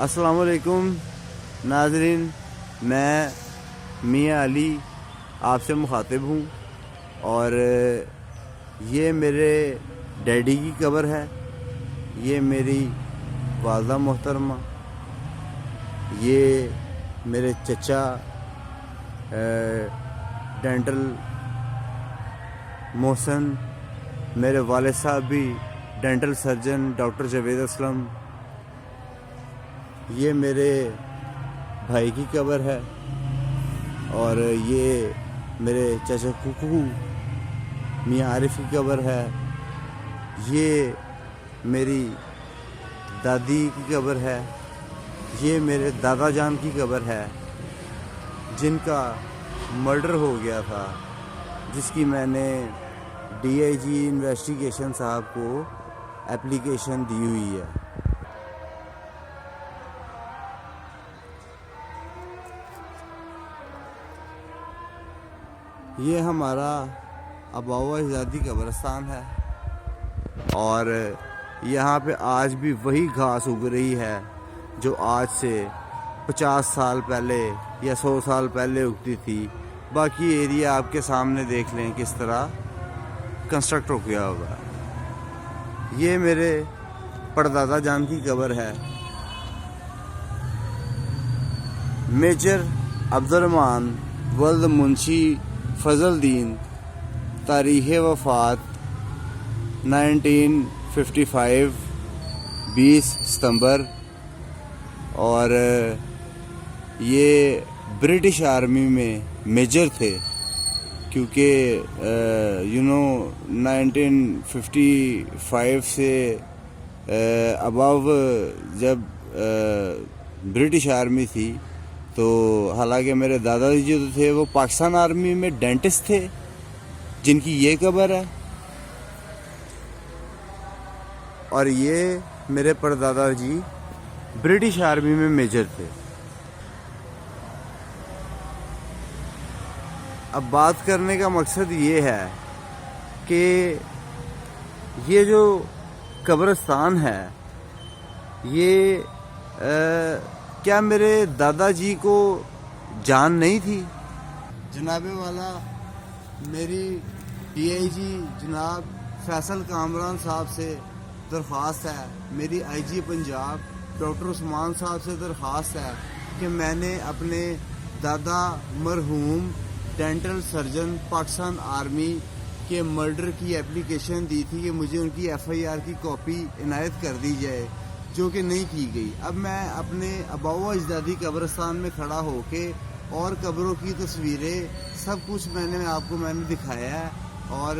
السلام علیکم ناظرین، میں میاں علی آپ سے مخاطب ہوں، اور یہ میرے ڈیڈی کی قبر ہے، یہ میری والدہ محترمہ، یہ میرے چچا ڈینٹل محسن، میرے والد صاحب بھی dental surgeon doctor Javed Aslam, یہ میرے بھائی کی قبر ہے، اور یہ میرے چچا کوکو میاں عارف کی قبر ہے، یہ میری دادی کی قبر ہے، یہ میرے دادا جان کی قبر ہے جن کا مرڈر ہو گیا تھا، جس کی میں نے ڈی آئی جی انویسٹیگیشن صاحب کو اپلیکیشن دی ہوئی ہے۔ یہ ہمارا آباء و اجدادی قبرستان ہے، اور یہاں پہ آج بھی وہی گھاس اگ رہی ہے جو آج سے 50 سال پہلے یا 100 سال پہلے اگتی تھی۔ باقی ایریا آپ کے سامنے دیکھ لیں کس طرح کنسٹرکٹ ہو گیا ہوگا۔ یہ میرے پردادا جان کی قبر ہے، میجر عبدالرحمن ولد منشی فضل الدین، تاریخ وفات 1955 20 ستمبر، اور یہ برٹش آرمی میں میجر تھے، کیونکہ 1955 سے ابو جب برٹش آرمی تھی تو حالانکہ میرے دادا جی جو تھے وہ پاکستان آرمی میں ڈینٹسٹ تھے، جن کی یہ قبر ہے، اور یہ میرے پردادا جی برٹش آرمی میں میجر تھے۔ اب بات کرنے کا مقصد یہ ہے کہ یہ جو قبرستان ہے، یہ کیا میرے دادا جی کو جان نہیں تھی؟ جناب والا، میری ڈی آئی جی جناب فیصل کامران صاحب سے درخواست ہے، میری آئی جی پنجاب ڈاکٹر عثمان صاحب سے درخواست ہے کہ میں نے اپنے دادا مرحوم ڈینٹل سرجن پاکستان آرمی کے مرڈر کی اپلیکیشن دی تھی کہ مجھے ان کی ایف آئی آر کی کاپی عنایت کر دی جائے، جو کہ نہیں کی گئی۔ اب میں اپنے آباء و اجدادی قبرستان میں کھڑا ہو کے اور قبروں کی تصویریں سب کچھ میں نے دکھایا ہے، اور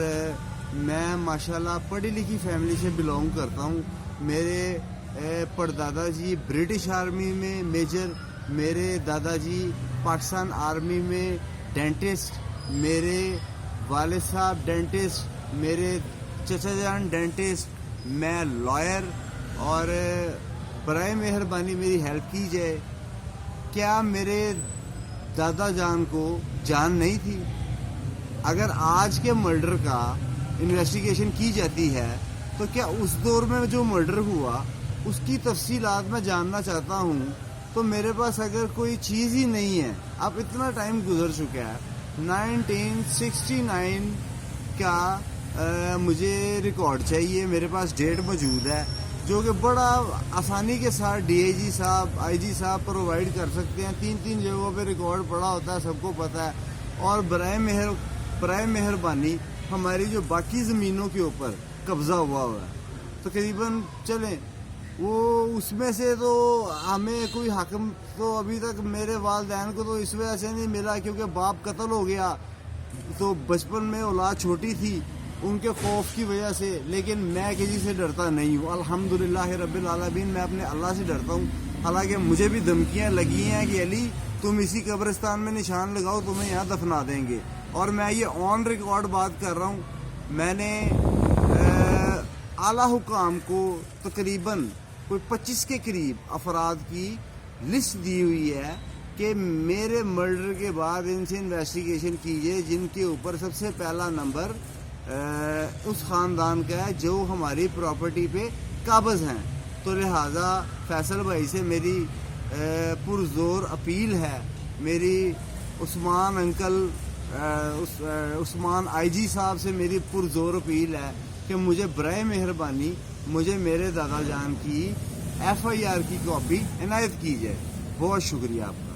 میں ماشاءاللہ پڑھی لکھی فیملی سے بلونگ کرتا ہوں۔ میرے پردادا جی برٹش آرمی میں میجر، میرے دادا جی پاکستان آرمی میں ڈینٹسٹ، میرے والد صاحب ڈینٹسٹ، میرے چچا جان ڈینٹسٹ، میں لائر، اور برائے مہربانی میری ہیلپ کی جائے۔ کیا میرے دادا جان کو جان نہیں تھی؟ اگر آج کے مرڈر کا انویسٹیگیشن کی جاتی ہے تو کیا اس دور میں جو مرڈر ہوا اس کی تفصیلات میں جاننا چاہتا ہوں، تو میرے پاس اگر کوئی چیز ہی نہیں ہے، اب اتنا ٹائم گزر چکا ہے، 1969 کا مجھے ریکارڈ چاہیے، میرے پاس ڈیٹ موجود ہے جو کہ بڑا آسانی کے ساتھ ڈی آئی جی صاحب آئی جی صاحب پرووائڈ کر سکتے ہیں۔ 3 جگہوں پہ ریکارڈ پڑا ہوتا ہے، سب کو پتہ ہے، اور برائے مہربانی ہماری جو باقی زمینوں کے اوپر قبضہ ہوا ہے تقریباً، چلیں وہ اس میں سے تو ہمیں کوئی حکم تو ابھی تک میرے والدین کو تو اس وجہ سے نہیں ملا کیونکہ باپ قتل ہو گیا، تو بچپن میں اولاد چھوٹی تھی ان کے خوف کی وجہ سے، لیکن میں کسی سے ڈرتا نہیں ہوں، الحمدللہ رب العالمین، میں اپنے اللہ سے ڈرتا ہوں۔ حالانکہ مجھے بھی دھمکیاں لگی ہیں کہ علی تم اسی قبرستان میں نشان لگاؤ، تمہیں یہاں دفنا دیں گے، اور میں یہ آن ریکارڈ بات کر رہا ہوں۔ میں نے اعلیٰ حکام کو تقریباً کوئی 25 کے قریب افراد کی لسٹ دی ہوئی ہے کہ میرے مرڈر کے بعد ان سے انویسٹیگیشن کیجئے، جن کے اوپر سب سے پہلا نمبر اس خاندان کا ہے جو ہماری پراپرٹی پہ قابض ہیں۔ تو لہٰذا فیصل بھائی سے میری پرزور اپیل ہے، میری عثمان انکل عثمان آئی جی صاحب سے میری پرزور اپیل ہے کہ مجھے برائے مہربانی مجھے میرے دادا جان کی ایف آئی آر کی کاپی عنایت کی جائے. بہت شکریہ آپ کا.